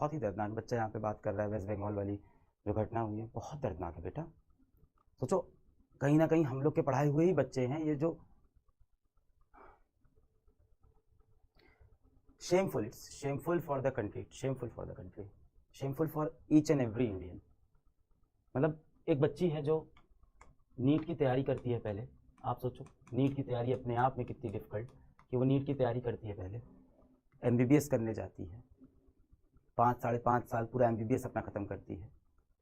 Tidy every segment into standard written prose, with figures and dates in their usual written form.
बहुत ही दर्दनाक। बच्चा यहाँ पे बात कर रहा है, वेस्ट बंगाल वाली जो घटना हुई है बहुत दर्दनाक है बेटा। सोचो कहीं ना कहीं हम लोग के पढ़ाए हुए ही बच्चे हैं ये जो shameful, it's shameful for the country, shameful for the country, shameful for each and every Indian. मतलब एक बच्ची है जो नीट की तैयारी करती है, पहले आप सोचो नीट की तैयारी अपने आप में कितनी डिफिकल्ट कि वो नीट की तैयारी करती है, पहले एमबीबीएस करने जाती है, 5-5.5 साल पूरा एमबीबीएस अपना ख़त्म करती है,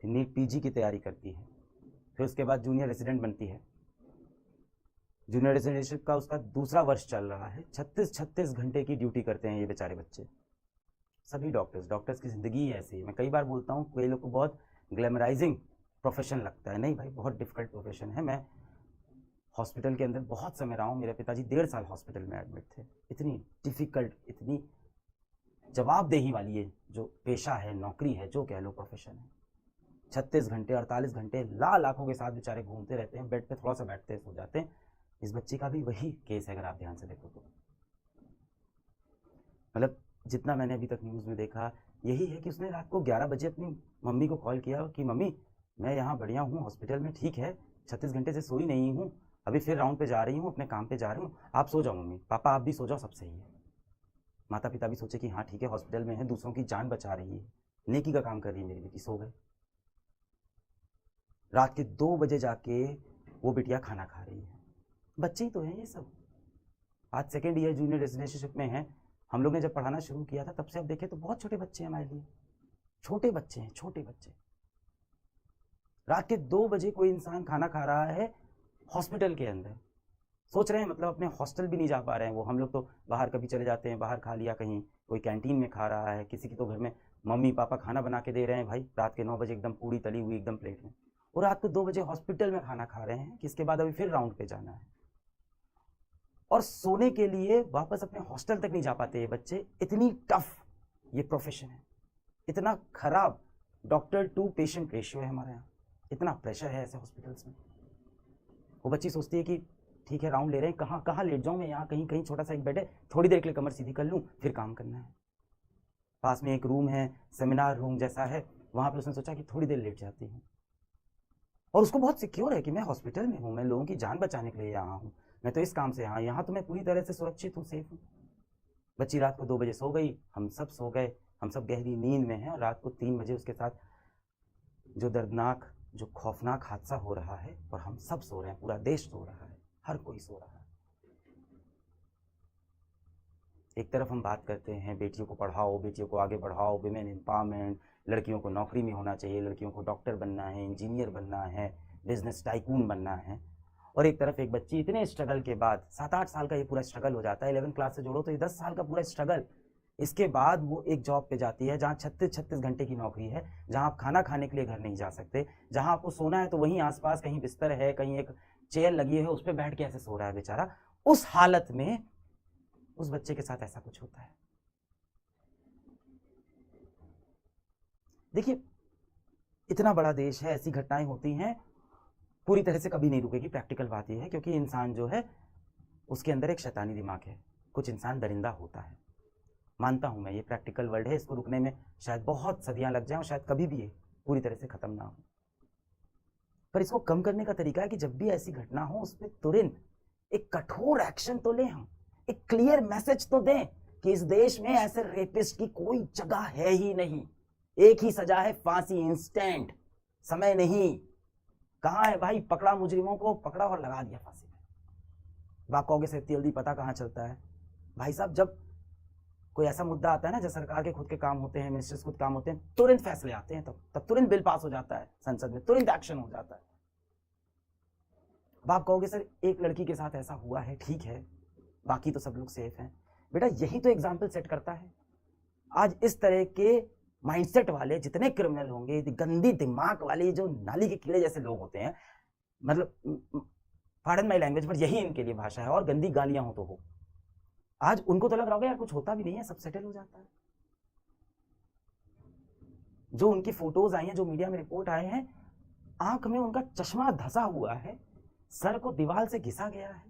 फिर नीट पीजी की तैयारी करती है, फिर उसके बाद जूनियर रेसिडेंट बनती है। जूनियर रेसिडेंटशिप का उसका दूसरा वर्ष चल रहा है, 36 घंटे की ड्यूटी करते हैं ये बेचारे बच्चे। सभी डॉक्टर्स की ज़िंदगी ही ऐसी है। मैं कई बार बोलता हूँ कई लोग को बहुत ग्लैमराइजिंग प्रोफेशन लगता है, नहीं भाई बहुत डिफिकल्ट प्रोफेशन है। मैं हॉस्पिटल के अंदर बहुत समय रहा हूँ, मेरे पिताजी 1.5 साल हॉस्पिटल में एडमिट थे। इतनी डिफ़िकल्ट, इतनी जवाबदेही वाली ये जो पेशा है, नौकरी है, जो कह लो प्रोफेशन है। 36 घंटे 48 घंटे लाखों के साथ बेचारे घूमते रहते हैं, बेड पे थोड़ा सा बैठते हैं, सो जाते हैं। इस बच्ची का भी वही केस है अगर आप ध्यान से देखो तो। मतलब जितना मैंने अभी तक न्यूज़ में देखा यही है कि उसने रात को 11 बजे अपनी मम्मी को कॉल किया कि मम्मी मैं यहाँ बढ़िया हूँ हॉस्पिटल में, ठीक है, 36 घंटे से सोई नहीं हूँ, अभी फिर राउंड पे जा रही हूँ, अपने काम पे जा रही हूँ, आप सो जाओ मम्मी, पापा आप भी सो जाओ, सब सही है। माता पिता भी सोचे कि हाँ ठीक है, हॉस्पिटल में है, दूसरों की जान बचा रही है, नेकी का काम कर रही है मेरी बेटी, सो गए। रात के 2 बजे जाके वो बिटिया खाना खा रही है। बच्चे ही तो हैं ये सब। आज सेकेंड ईयर जूनियर रेजिडेंशिप में है। हम लोग ने जब पढ़ाना शुरू किया था तब से अब देखें तो बहुत छोटे बच्चे हैं हमारे लिए, छोटे बच्चे हैं, छोटे बच्चे। रात के 2 बजे कोई इंसान खाना खा रहा है हॉस्पिटल के अंदर। सोच रहे हैं मतलब अपने हॉस्टल भी नहीं जा पा रहे हैं वो। हम लोग तो बाहर कभी चले जाते हैं, बाहर खा लिया, कहीं कोई कैंटीन में खा रहा है, किसी की तो घर में मम्मी पापा खाना बना के दे रहे हैं भाई, रात के 9 बजे एकदम पूरी तली हुई एकदम प्लेट में, और रात को 2 बजे हॉस्पिटल में खाना खा रहे हैं, किसके बाद अभी फिर राउंड पे जाना है, और सोने के लिए वापस अपने हॉस्टल तक नहीं जा पाते ये बच्चे। इतनी टफ ये प्रोफेशन है, इतना खराब डॉक्टर टू पेशेंट रेशियो है हमारे यहाँ, इतना प्रेशर है ऐसे हॉस्पिटल्स में। वो बच्ची सोचती है कि ठीक है राउंड ले रहे हैं, कहाँ कहाँ लेट जाऊँ मैं, यहाँ कहीं कहीं छोटा सा एक बेड है, थोड़ी देर के लिए कमर सीधी कर लूँ, फिर काम करना है। पास में एक रूम है, सेमिनार रूम जैसा है, वहाँ पे उसने सोचा कि थोड़ी देर लेट जाती हूँ, और उसको बहुत सिक्योर है कि मैं हॉस्पिटल में हूँ, मैं लोगों की जान बचाने के लिए यहाँ हूँ, मैं तो इस काम से यहाँ तो मैं पूरी तरह से सुरक्षित हूँ, सेफ हूँ। बच्ची रात को 2 बजे सो गई, हम सब सो गए, हम सब गहरी नींद में हैं, और रात को 3 बजे उसके साथ जो दर्दनाक, जो खौफनाक हादसा हो रहा है, और हम सब सो रहे हैं, पूरा देश सो रहा है, हर कोई सो रहा है। एक तरफ हम बात करते हैं बेटियों को पढ़ाओ, बेटियों को आगे बढ़ाओ, विमेन एम्पावरमेंट, लड़कियों को नौकरी में होना चाहिए, लड़कियों को डॉक्टर बनना है, इंजीनियर बनना है, बिजनेस टाइकून बनना है, और एक तरफ एक बच्ची इतने स्ट्रगल के बाद, 7-8 साल का ये पूरा स्ट्रगल हो जाता है, 11th क्लास से जोड़ो तो ये 10 साल का पूरा स्ट्रगल, इसके बाद वो एक जॉब पे जाती है जहाँ 36 घंटे की नौकरी है, जहाँ आप खाना खाने के लिए घर नहीं जा सकते, जहाँ आपको सोना है तो वहीं आसपास कहीं बिस्तर है, कहीं एक चेयर लगी है, उस पर बैठ के ऐसे सो रहा है बेचारा। उस हालत में उस बच्चे के साथ ऐसा कुछ होता है। देखिए इतना बड़ा देश है, ऐसी घटनाएं होती हैं, पूरी तरह से कभी नहीं रुकेगी, प्रैक्टिकल बात यह है, क्योंकि इंसान जो है उसके अंदर एक शैतानी दिमाग है, कुछ इंसान दरिंदा होता है, मानता हूं मैं, ये प्रैक्टिकल वर्ल्ड है, इसको रुकने में शायद बहुत सदियां लग जाएं और शायद कभी भी ये पूरी तरह से खत्म ना हो। पर इसको कम करने का तरीका है कि जब भी ऐसी घटना हो उस पर तुरंत एक कठोर एक्शन तो लें, हम एक क्लियर मैसेज तो दें कि इस देश में ऐसे रेपिस्ट की कोई जगह है ही नहीं, एक ही सजा है, फांसी, इंस्टेंट, समय नहीं। कहां है भाई, पकड़ा मुजरिमों को, पकड़ा और लगा दिया फांसी में। आप कहोगे से जल्दी पता कहां चलता है भाई साहब, जब कोई ऐसा मुद्दा आता है ना, जब सरकार के खुद के काम होते हैं, मिनिस्टर्स खुद काम होते हैं, तुरंत फैसले आते हैं, तब तुरंत बिल पास हो जाता है संसद में, तुरंत एक्शन हो जाता है। अब आप कहोगे सर एक लड़की के साथ ऐसा हुआ है, ठीक है, बाकी तो सब लोग सेफ हैं। बेटा यही तो एग्जाम्पल सेट करता है। आज इस तरह के माइंडसेट वाले जितने क्रिमिनल होंगे, गंदी दिमाग वाले जो नाली के कीड़े जैसे लोग होते हैं, मतलब पार्डन माई लैंग्वेज, पर यही इनके लिए भाषा है, और गंदी गालियां हो तो हो, आज उनको तो लग रहा होगा यार कुछ होता भी नहीं है, सब सेटल हो जाता है। जो उनकी फोटोज आई हैं, जो मीडिया में रिपोर्ट आए हैं, आंख में उनका चश्मा धंसा हुआ है, सर को दीवार से घिसा गया है,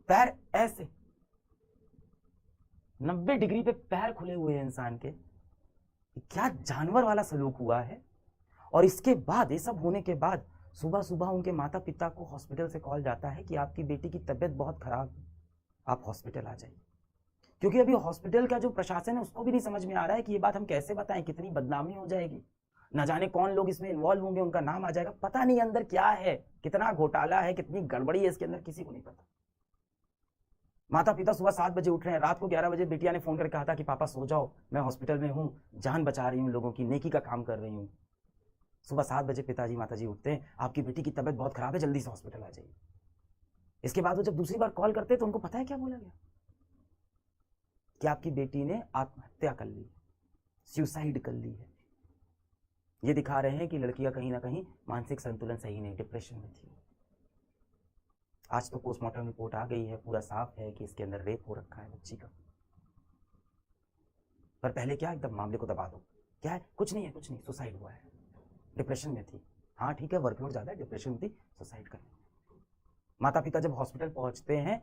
पैर ऐसे, 90 डिग्री पे पैर खुले हुए हैं इंसान के। क्या जानवर वाला सलूक हुआ है। और इसके बाद, ये सब होने के बाद, सुबह सुबह उनके माता पिता को हॉस्पिटल से कॉल जाता है कि आपकी बेटी की तबीयत बहुत खराब है, आप हॉस्पिटल आ जाइए। क्योंकि अभी हॉस्पिटल का जो प्रशासन है उसको भी नहीं समझ में आ रहा है कि ये बात हम कैसे बताएं, कितनी बदनामी हो जाएगी, ना जाने कौन लोग इसमें इन्वॉल्व होंगे, उनका नाम आ जाएगा, पता नहीं अंदर क्या है, कितना घोटाला है, कितनी गड़बड़ी है इसके अंदर, किसी को नहीं पता। माता पिता सुबह 7 बजे उठ रहे हैं, रात को 11 बजे बिटिया ने फोन करके कहा था कि पापा सो जाओ, मैं हॉस्पिटल में हूँ, जान बचा रही हूँ लोगों की, नेकी का काम कर रही हूँ। सुबह 7 बजे पिताजी माताजी उठते हैं, आपकी बेटी की तबीयत बहुत खराब है, जल्दी से हॉस्पिटल आ जाइए। इसके बाद वो जब दूसरी बार कॉल करते हैं तो उनको पता है क्या बोला गया, कि आपकी बेटी ने आत्महत्या कर ली, सुसाइड कर ली है। ये दिखा रहे हैं कि लड़की का कहीं ना कहीं मानसिक संतुलन सही नहीं, डिप्रेशन में थी। आज तो पोस्टमार्टम रिपोर्ट आ गई है, पूरा साफ है कि इसके अंदर रेप हो रखा है बच्ची का। पर पहले क्या एकदम मामले को दबा दो, क्या है, कुछ नहीं है, कुछ नहीं, सुसाइड हुआ है, डिप्रेशन में थी। हाँ ठीक है, वर्कलोड ज़्यादा है, डिप्रेशन में थी, सुसाइड कर ली। माता पिता जब हॉस्पिटल पहुंचते हैं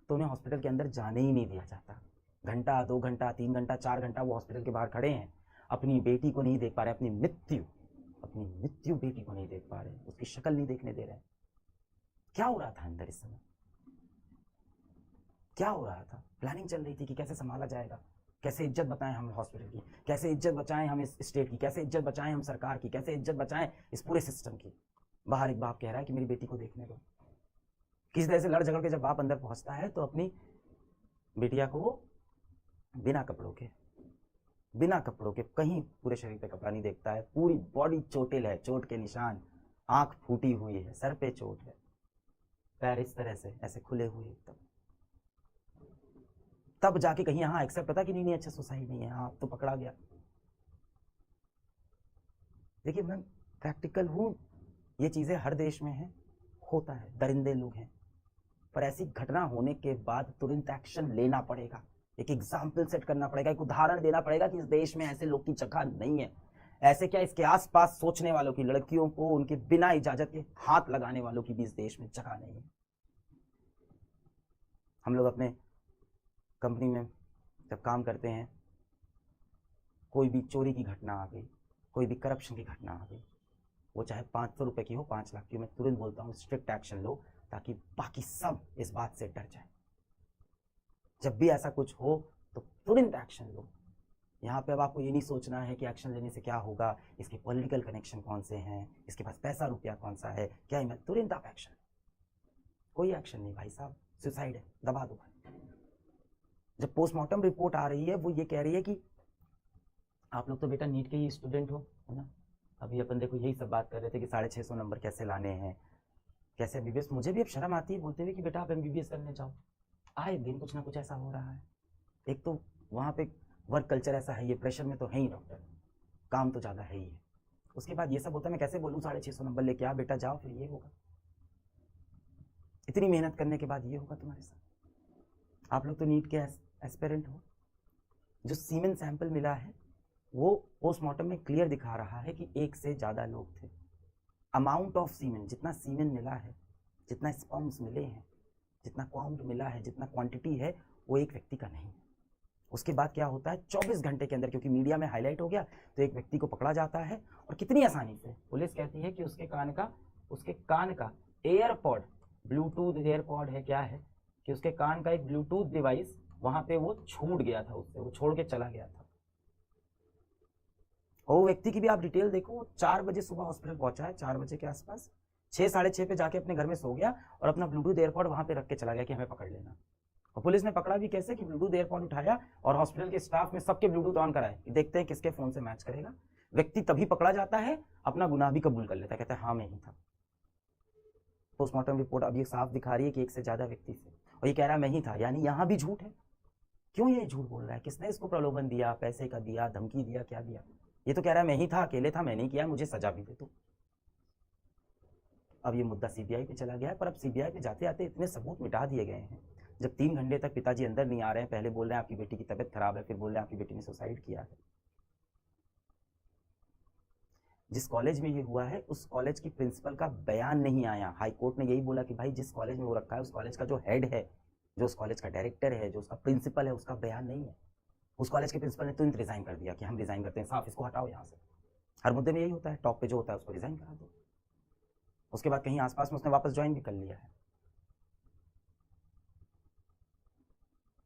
तो उन्हें हॉस्पिटल के अंदर जाने ही नहीं दिया जाता। घंटा, 2 घंटा, 3 घंटा, 4 घंटा वो हॉस्पिटल के बाहर खड़े हैं, अपनी बेटी को नहीं देख पा रहे, अपनी मृत्यु बेटी को नहीं देख पा रहे, उसकी शक्ल नहीं देखने दे रहे। क्या हो रहा था अंदर इस समय, क्या हो रहा था? प्लानिंग चल रही थी कि कैसे संभाला जाएगा, कैसे इज्जत बचाएं हम हॉस्पिटल की, कैसे इज्जत बचाएं हम इस स्टेट की, कैसे इज्जत बचाएं हम सरकार की, कैसे इज्जत बचाएं इस पूरे सिस्टम की। बाहर एक बाप कह रहा है कि मेरी बेटी को देखने दो। किसी तरह से लड़ झगड़ के जब बाप अंदर पहुंचता है तो अपनी बेटिया को बिना कपड़ों के कहीं पूरे शरीर पे कपड़ा नहीं देखता है, पूरी बॉडी चोटिल है, चोट के निशान, आंख फूटी हुई है, सर पे चोट है, पैर इस तरह से ऐसे खुले हुए एकदम। तब जाके कहीं हाँ एक्सेप्ट होता कि नहीं अच्छा सुसाइड नहीं है, हाँ तो पकड़ा गया। देखिए मैं प्रैक्टिकल हूँ, ये चीजें हर देश में है, होता है, दरिंदे लोग हैं, पर ऐसी घटना होने के बाद तुरंत एक्शन लेना पड़ेगा, एक एग्जाम्पल सेट करना पड़ेगा, एक उदाहरण देना पड़ेगा कि इस देश में ऐसे लोग की जगह नहीं है। ऐसे क्या, इसके आसपास सोचने वालों की, लड़कियों को उनके बिना इजाजत के हाथ लगाने वालों की भी इस देश में जगह नहीं है। हम लोग अपने कंपनी में जब काम करते हैं, कोई भी चोरी की घटना आ गई, कोई भी करप्शन की घटना आ गई, वो चाहे 500 रुपए की हो, 5 लाख की हो, मैं तुरंत बोलता हूँ स्ट्रिक्ट एक्शन लो, ताकि बाकी सब इस बात से डर जाए। जब भी ऐसा कुछ हो तो तुरंत एक्शन लो। यहाँ पे अब आपको ये नहीं सोचना है कि एक्शन लेने से क्या होगा, इसके पॉलिटिकल कनेक्शन कौन से हैं, इसके पास पैसा रुपया कौन सा है, क्या मैं तुरंत आप एक्शन। कोई एक्शन नहीं भाई साहब, सुसाइड है, दबा दो भाई। जब पोस्टमार्टम रिपोर्ट आ रही है वो ये कह रही है कि आप लोग तो बेटा नीट के ही स्टूडेंट हो, है ना, अभी अपन देखो यही सब बात कर रहे थे कि 650 नंबर कैसे लाने हैं, कैसे एमबीबीएस। मुझे भी अब शर्म आती है बोलते हुए कि बेटा आप एमबीबीएस करने जाओ, आए दिन कुछ ना कुछ ऐसा हो रहा है। एक तो वहाँ पे वर्क कल्चर ऐसा है, ये प्रेशर में तो है ही डॉक्टर, काम तो ज़्यादा है ही है। उसके बाद ये सब होता है, मैं कैसे बोलूँ 650 नंबर लेके आ बेटा जाओ, फिर ये होगा, इतनी मेहनत करने के बाद ये होगा तुम्हारे साथ। आप लोग तो नीट के एस्पिरेंट हो। जो सीमेन सैंपल मिला है वो पोस्टमार्टम में क्लियर दिखा रहा है कि 1 से ज़्यादा लोग थे। अमाउंट ऑफ सीमेन, जितना सीमेन मिला है, जितना स्पर्म्स मिले हैं, जितना काउंट मिला है, जितना क्वांटिटी है, वो एक व्यक्ति का नहीं है। उसके बाद क्या होता है, 24 घंटे के अंदर, क्योंकि मीडिया में हाईलाइट हो गया, तो एक व्यक्ति को पकड़ा जाता है और कितनी आसानी से पुलिस कहती है कि उसके कान का एयरपॉड, ब्लूटूथ एयरपॉड है क्या है, कि उसके कान का एक ब्लूटूथ डिवाइस वहां पे वो छूट गया था, उससे वो छोड़ के चला गया था। और वो व्यक्ति की भी आप डिटेल देखो, वो 4 बजे सुबह हॉस्पिटल पहुंचा है, 4 बजे के आसपास, 6 साढ़े 6 पे जाके अपने घर में सो गया और अपना ब्लूटूथ एयरपॉड वहां पे रख के चला गया कि हमें पकड़ लेना। और पुलिस ने पकड़ा भी कैसे, कि ब्लूटूथ एयरपॉड उठाया और हॉस्पिटल के स्टाफ में सबके ब्लूटूथ ऑन कराए, देखते हैं किसके फोन से मैच करेगा। व्यक्ति तभी पकड़ा जाता है, अपना गुनाह भी कबूल कर लेता है, कहता है हाँ मैं ही था। पोस्टमार्टम रिपोर्ट अब ये साफ दिखा रही है कि 1 से ज्यादा व्यक्ति थे, और ये कह रहा है मैं ही था, यानी यहाँ भी झूठ है। क्यों ये झूठ बोल रहा है, किसने इसको प्रलोभन दिया, पैसे का दिया, धमकी दिया, क्या दिया? ये तो कह रहा है मैं ही था, अकेले था, मैंने किया, मुझे सजा भी दे दो। अब ये मुद्दा सीबीआई पे चला गया है, पर अब सीबीआई पे जाते आते इतने सबूत मिटा दिए गए हैं। जब 3 घंटे तक पिताजी अंदर नहीं आ रहे हैं, पहले बोल रहे हैं आपकी बेटी की तबीयत खराब है, फिर बोल रहे हैं आपकी बेटी ने सुसाइड किया है। जिस कॉलेज में ये हुआ है उस कॉलेज की प्रिंसिपल का बयान नहीं आया। हाई कोर्ट ने यही बोला कि भाई जिस कॉलेज में वो रखा है उस कॉलेज का जो हेड है जो उस कॉलेज का डायरेक्टर है, जो उसका प्रिंसिपल है, उसका बयान नहीं है। उस कॉलेज के प्रिंसिपल ने तुरंत रिजाइन कर दिया कि हम रिजाइन करते हैं, साफ इसको हटाओ यहाँ से। हर मुद्दे में यही होता है, टॉप पे जो होता है उसको रिजाइन करा दो। उसके बाद कहीं आसपास में उसने वापस ज्वाइन भी कर लिया है।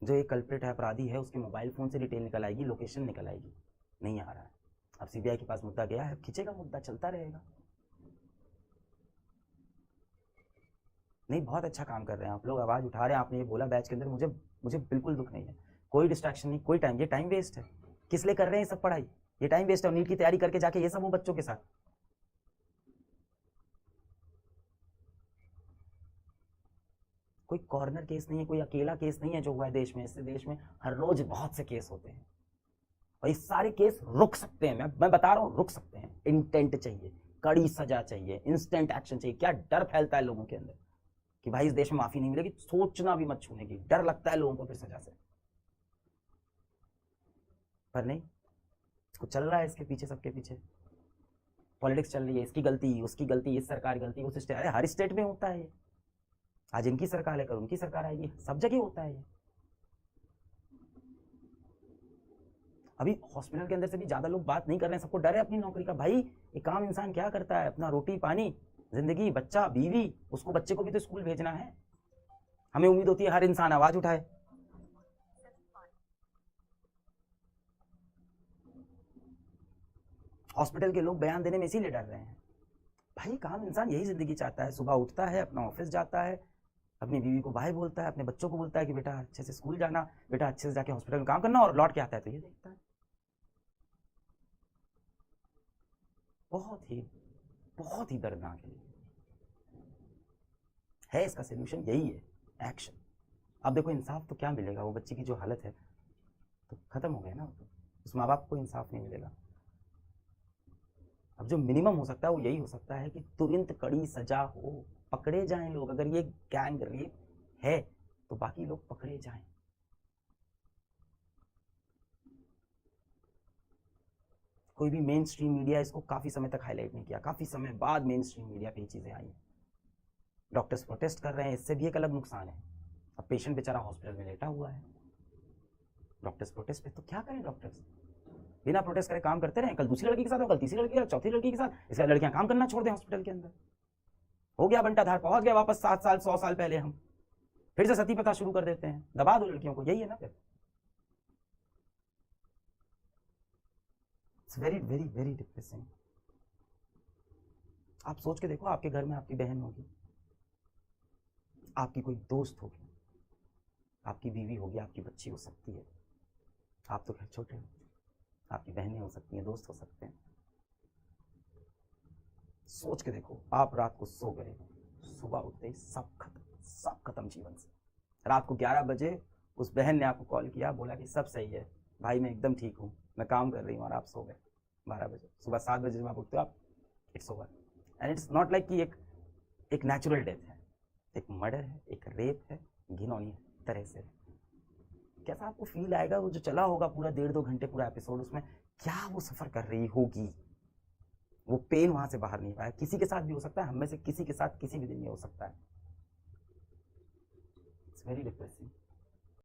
जो एक कल्प्रिट है, अपराधी है, उसके मोबाइल फोन से डिटेल निकल आएगी, लोकेशन निकल आएगी, नहीं आ रहा है। अब सीबीआई के पास मुद्दा गया है, खींचेगा मुद्दा, चलता रहेगा। नहीं, बहुत अच्छा काम कर रहे हैं आप लोग, आवाज उठा रहे हैं। आपने ये बोला बैच के अंदर, मुझे मुझे बिल्कुल दुख नहीं है, कोई डिस्ट्रैक्शन नहीं, कोई टाइम, ये टाइम वेस्ट है। किस लिए कर रहे हैं सब पढ़ाई? ये टाइम वेस्ट है। और नीट की तैयारी करके जाके ये सब वो बच्चों के साथ, कोई कॉर्नर केस नहीं है, कोई अकेला केस नहीं है जो हुआ है देश में। इससे देश में हर रोज बहुत से केस होते हैं और ये सारे केस रुक सकते हैं। मैं बता रहा हूँ, रुक सकते हैं। इंटेंट चाहिए, कड़ी सजा चाहिए, इंस्टेंट एक्शन चाहिए। क्या डर फैलता है लोगों के अंदर कि भाई इस देश में माफी नहीं मिलेगी, सोचना भी मत छूने की, डर लगता है लोगों को फिर सजा से। पर नहीं, इसको चल रहा है इसके पीछे, सबके पीछे पॉलिटिक्स चल रही है। इसकी गलती, उसकी गलती, इस सरकार की गलती, उस स्टेट। अरे हर स्टेट में होता है ये। आज इनकी सरकार है, कल उनकी सरकार आएगी, सब जगह होता है ये। अभी हॉस्पिटल के अंदर से भी ज्यादा लोग बात नहीं कर रहे हैं, सबको डर है अपनी नौकरी का। भाई एक आम इंसान क्या करता है? अपना रोटी पानी, जिंदगी, बच्चा, बीवी, उसको बच्चे को भी तो स्कूल भेजना है। हमें उम्मीद होती है हर इंसान आवाज उठाए। हॉस्पिटल के लोग बयान देने में इसीलिए डर रहे हैं। भाई काम इंसान यही जिंदगी चाहता है, सुबह उठता है, अपना ऑफिस जाता है, अपनी बीवी को बाय बोलता है, अपने बच्चों को बोलता है कि बेटा अच्छे से स्कूल जाना, बेटा अच्छे से जाके हॉस्पिटल में काम करना, और लौट के आता है तो ये देखता है। बहुत ही दर्दनाक है। इसका सोल्यूशन यही है, एक्शन। अब देखो इंसाफ तो क्या मिलेगा, वो बच्ची की जो हालत है तो खत्म हो गया ना, तो उस माँ बाप को इंसाफ नहीं मिलेगा। अब जो मिनिमम हो सकता है वो यही हो सकता है कि तुरंत कड़ी सजा हो, पकड़े जाएं लोग। अगर ये गैंग रेप है तो बाकी लोग पकड़े जाएं। कोई भी मेन स्ट्रीम मीडिया इसको काफी समय तक हाईलाइट नहीं किया, काफी समय बाद मेन स्ट्रीम मीडिया पे ये चीजें आई। डॉक्टर्स प्रोटेस्ट कर रहे हैं, इससे भी एक अलग नुकसान है। अब पेशेंट बेचारा हॉस्पिटल में लेटा हुआ है, डॉक्टर्स प्रोटेस्ट पे, तो क्या करें डॉक्टर्स? बिना प्रोटेस्ट करे काम करते रहे, कल दूसरी लड़की के साथ, कल तीसरी लड़की के साथ, चौथी लड़की के साथ। इसका लड़कियां काम करना छोड़ दें हॉस्पिटल के अंदर? हो गया बंटाधार, पहुंच गया वापस 7 साल 100 साल पहले। हम फिर से सती प्रथा शुरू कर देते हैं, दबा दो लड़कियों को, यही है ना फिर। It's very very very depressing. आप सोच के देखो, आपके घर में आपकी बहन होगी, आपकी कोई दोस्त होगी, आपकी बीवी होगी, आपकी बच्ची हो सकती है। आप तो खैर छोटे हो, आपकी बहनें हो सकती हैं, दोस्त हो सकते हैं। सोच के देखो, आप रात को सो गए, सुबह उठते ही सब खत्म जीवन से। रात को 11 बजे उस बहन ने आपको कॉल किया, बोला कि सब सही है भाई, मैं एकदम ठीक हूँ, मैं काम कर रही हूँ, और आप सो गए 12 बजे। सुबह 7 बजे जब आप उठते हो, आप it's over. And it's not like कि एक नेचुरल डेथ है, एक मर्डर है, एक रेप है, घिनौनी तरह से। कैसा आपको फील आएगा? वो जो चला होगा पूरा 1.5-2 घंटे पूरा एपिसोड, उसमें क्या वो सफर कर रही होगी, वो पेन वहां से बाहर नहीं पाया। किसी के साथ भी हो सकता है, हम में से किसी के साथ किसी भी दिन में हो सकता है। It's very depressing.